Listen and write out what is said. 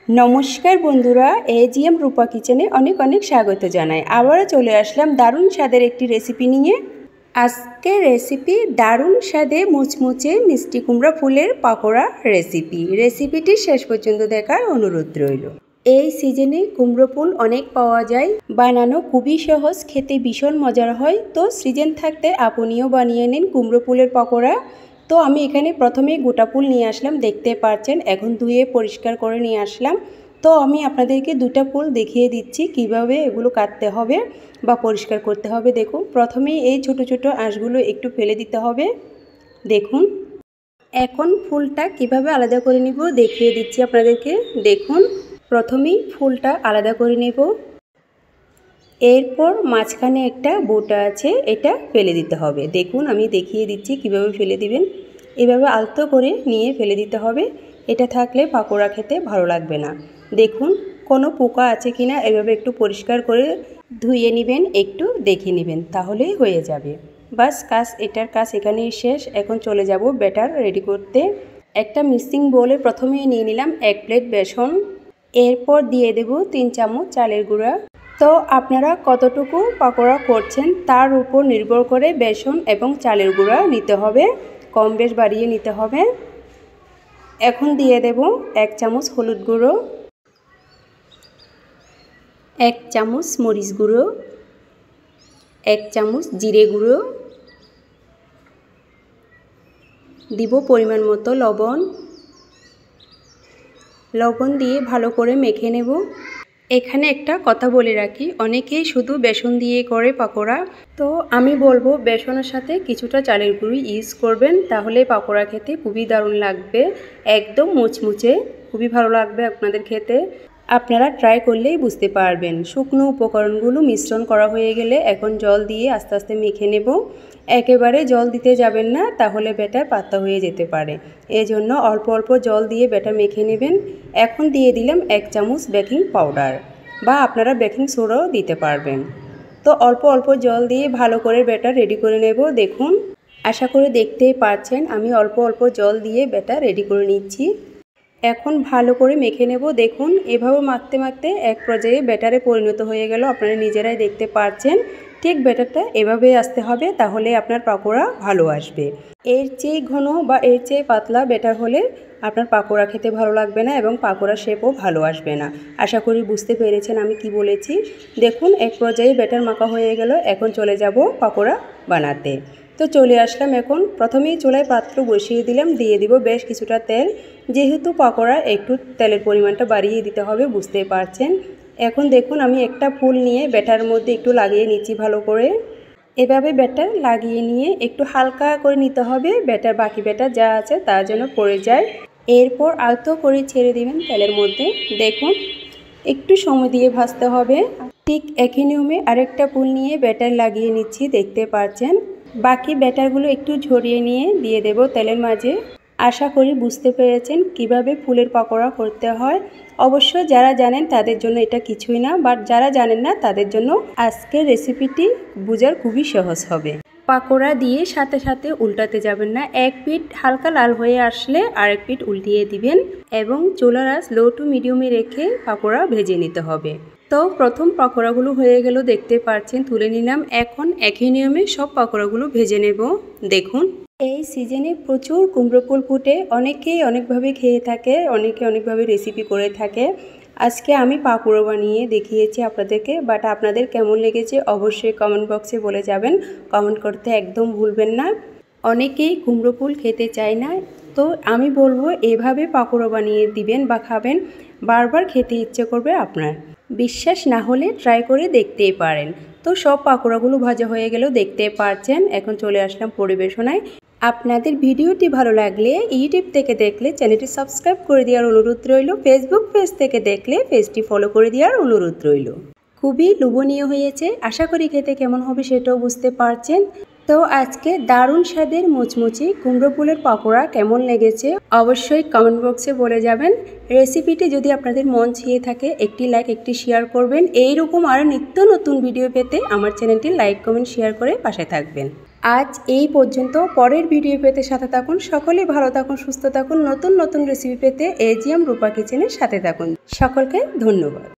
नमस्कार बंधुरा एजीएम रूपा किचेने अनेक अनेक स्वागत जानाई। आबारो चले आसलाम दारुण स्वादेर एकटी रेसिपि निये। आजके रेसिपि दारुण स्वादे मुचमुचे मिष्टि कुमड़ा फुलेर पाकोड़ा रेसिपिटी शेष पर्यन्त देखार अनुरोध रइल। এই সিজনে কুমড়ো ফুল অনেক পাওয়া যায়, বানানো খুবই সহজ, খেতে ভীষণ মজার হয়। তো সিজন থাকতে আপনিও বানিয়ে নিন কুমড়ো ফুলের পকোড়া। তো আমি এখানে প্রথমে গোটা ফুল নিয়ে আসলাম, দেখতে পাচ্ছেন। এখন ধুয়ে পরিষ্কার করে নিয়ে আসলাম। তো আমি আপনাদেরকে দুটো ফুল দেখিয়ে দিচ্ছি কিভাবে এগুলো কাটতে হবে বা পরিষ্কার করতে হবে। দেখুন, প্রথমে এই ছোট ছোট আঁশগুলো একটু ফেলে দিতে হবে। দেখুন, এখন ফুলটা কিভাবে আলাদা করে নিব দেখিয়ে দিচ্ছি আপনাদেরকে। দেখুন, প্রথমেই ফুলটা আলাদা করে নেব। এরপর মাঝখানে একটা বোটা আছে, এটা ফেলে দিতে হবে। দেখুন, আমি দেখিয়ে দিচ্ছি কিভাবে ফেলে দিবেন। এভাবে আলতো করে নিয়ে ফেলে দিতে হবে। এটা থাকলে পাকোড়া খেতে ভালো লাগবে না। দেখুন, কোনো পোকা আছে কিনা এভাবে একটু পরিষ্কার করে ধুয়ে নেবেন, একটু দেখে নেবেন, তাহলেই হয়ে যাবে। বাস এটার কাজ এখানেই শেষ। এখন চলে যাব ব্যাটার রেডি করতে। একটা মিক্সিং বোলে প্রথমে নিয়ে নিলাম 1 প্লেট বেসন। এরপর দিয়ে দেব 3 চামচ চালের গুঁড়া। তো আপনারা কতটুকু পকোড়া করছেন তার উপর নির্ভর করে বেসন এবং চালের গুঁড়া নিতে হবে, কম বেশ বাড়িয়ে নিতে হবে। এখন দিয়ে দেব 1 চামচ হলুদ গুঁড়ো, 1 চামচ মরিচ গুঁড়ো, 1 চামচ জিরে গুঁড়ো, দিব পরিমাণ মতো লবণ দিয়ে ভালো করে মেখে নেব। এখানে একটা কথা বলে রাখি, অনেকেই শুধু বেসন দিয়ে করে পকোড়া। তো আমি বলবো বেসনের সাথে কিছুটা চালের গুঁড়ি ইউজ করবেন, তাহলে পকোড়া খেতে খুবই দারুণ লাগবে, একদম মুচমুচে, খুবই ভালো লাগবে আপনাদের খেতে। আপনারা ট্রাই করলেই বুঝতে পারবেন। শুকনো উপকরণগুলো মিশ্রণ করা হয়ে গেলে এখন জল দিয়ে আস্তে আস্তে মেখে নেব। একেবারে জল দিতে যাবেন না, তাহলে ব্যাটার পাতলা হয়ে যেতে পারে। এজন্য অল্প অল্প জল দিয়ে ব্যাটার মেখে নেবেন। এখন দিয়ে দিলাম 1 চামচ বেকিং পাউডার, বা আপনারা বেকিং সোডাও দিতে পারবেন। তো অল্প অল্প জল দিয়ে ভালো করে ব্যাটার রেডি করে নেব। দেখুন, আশা করে দেখতেই পাচ্ছেন আমি অল্প অল্প জল দিয়ে ব্যাটার রেডি করে নিচ্ছি। এখন ভালো করে মেখে নেব। দেখুন, এভাবে মাখতে মাখতে এক পর্যায়ে ব্যাটারে পরিণত হয়ে গেল, আপনারা নিজেরাই দেখতে পাচ্ছেন। ঠিক ব্যাটারটা এভাবে আসতে হবে, তাহলে আপনার পাকোড়া ভালো আসবে। এর চেয়ে ঘন বা এর চেয়ে পাতলা ব্যাটার হলে আপনার পাকোড়া খেতে ভালো লাগবে না এবং পাকোড়া শেপও ভালো আসবে না। আশা করি বুঝতে পেরেছেন আমি কি বলেছি। দেখুন, এক পর্যায়ে ব্যাটার মাখা হয়ে গেল। এখন চলে যাব পাকোড়া বানাতে। তো চলে আসলাম। এখন প্রথমেই চুলায় পাত্র বসিয়ে দিলাম, দিয়ে দিব বেশ কিছুটা তেল। যেহেতু পাকোড়া একটু তেলের পরিমাণটা বাড়িয়ে দিতে হবে, বুঝতেই পারছেন। এখন দেখুন, আমি একটা ফুল নিয়ে ব্যাটার মধ্যে একটু লাগিয়ে নিচ্ছি ভালো করে। এভাবে ব্যাটার লাগিয়ে নিয়ে একটু হালকা করে নিতে হবে, ব্যাটার বাকি ব্যাটার যা আছে তার জন্য পড়ে যায়। এরপর আলতো করে ছেড়ে দিবেন তেলের মধ্যে। দেখুন, একটু সময় দিয়ে ভাজতে হবে। ঠিক একই নিয়মে আরেকটা ফুল নিয়ে ব্যাটার লাগিয়ে নিচ্ছি, দেখতে পাচ্ছেন। বাকি ব্যাটারগুলো একটু ঝরিয়ে নিয়ে দিয়ে দেব তেলের মাঝে। আশা করি বুঝতে পেরেছেন কিভাবে ফুলের পকোড়া করতে হয়। অবশ্য যারা জানেন তাদের জন্য এটা কিছুই না, বাট যারা জানেন না তাদের জন্য আজকের রেসিপিটি বোঝার খুবই সহজ হবে। পাকোড়া দিয়ে সাথে সাথে উল্টাতে যাবেন না। এক পিঠ হালকা লাল হয়ে আসলে আরেক পিঠ উল্টিয়ে দিবেন এবং চুলার আঁচ লো টু মিডিয়ামে রেখে পাকোড়া ভেজে নিতে হবে। তো প্রথম পাকোড়াগুলো হয়ে গেল, দেখতে পাচ্ছেন, তুলে নিলাম। এখন একই নিয়মে সব পাকোড়াগুলো ভেজে নেব। দেখুন, এই সিজনে প্রচুর কুমড়ো ফুল ফুটে, অনেকেই অনেকভাবে খেয়ে থাকে, অনেকে অনেকভাবে রেসিপি করে থাকে। আজকে আমি পাকোড়া বানিয়ে দেখিয়েছি আপনাদেরকে, বাট আপনাদের কেমন লেগেছে অবশ্যই কমেন্ট বক্সে বলে যাবেন। কমেন্ট করতে একদম ভুলবেন না। অনেকেই কুমড়ো ফুল খেতে চায় না, তো আমি বলবো এভাবে পাকোড়া বানিয়ে দিবেন বা খাবেন, বারবার খেতে ইচ্ছে করবে আপনার। বিশ্বাস না হলে ট্রাই করে দেখতেই পারেন। তো সব পাকোড়াগুলো ভাজা হয়ে গেল, দেখতে পাচ্ছেন। এখন চলে আসলাম পরিবেশনায়। আপনাদের ভিডিওটি ভালো লাগলে ইউটিউব থেকে দেখলে চ্যানেলটি সাবস্ক্রাইব করে দেওয়ার অনুরোধ রইল, ফেসবুক পেজ থেকে দেখলে পেজটি ফলো করে দেওয়ার অনুরোধ রইল। খুবই লোভনীয় হয়েছে, আশা করি খেতে কেমন হবে সেটাও বুঝতে পারছেন। তো আজকে দারুণ স্বাদের মুচমুচি কুমড়ো ফুলের পকোড়া কেমন লেগেছে অবশ্যই কমেন্ট বক্সে বলে যাবেন। রেসিপিটি যদি আপনাদের মন ছুঁয়ে থাকে একটি লাইক, একটি শেয়ার করবেন। এইরকম আরও নিত্য নতুন ভিডিও পেতে আমার চ্যানেলটি লাইক, কমেন্ট, শেয়ার করে পাশে থাকবেন। আজ এই পর্যন্ত। পরের ভিডিও পেতে সাথে থাকুন। সকলে ভালো থাকুন, সুস্থ থাকুন। নতুন নতুন রেসিপি পেতে এজিএম রূপা কিচেনের সাথে থাকুন। সকলকে ধন্যবাদ।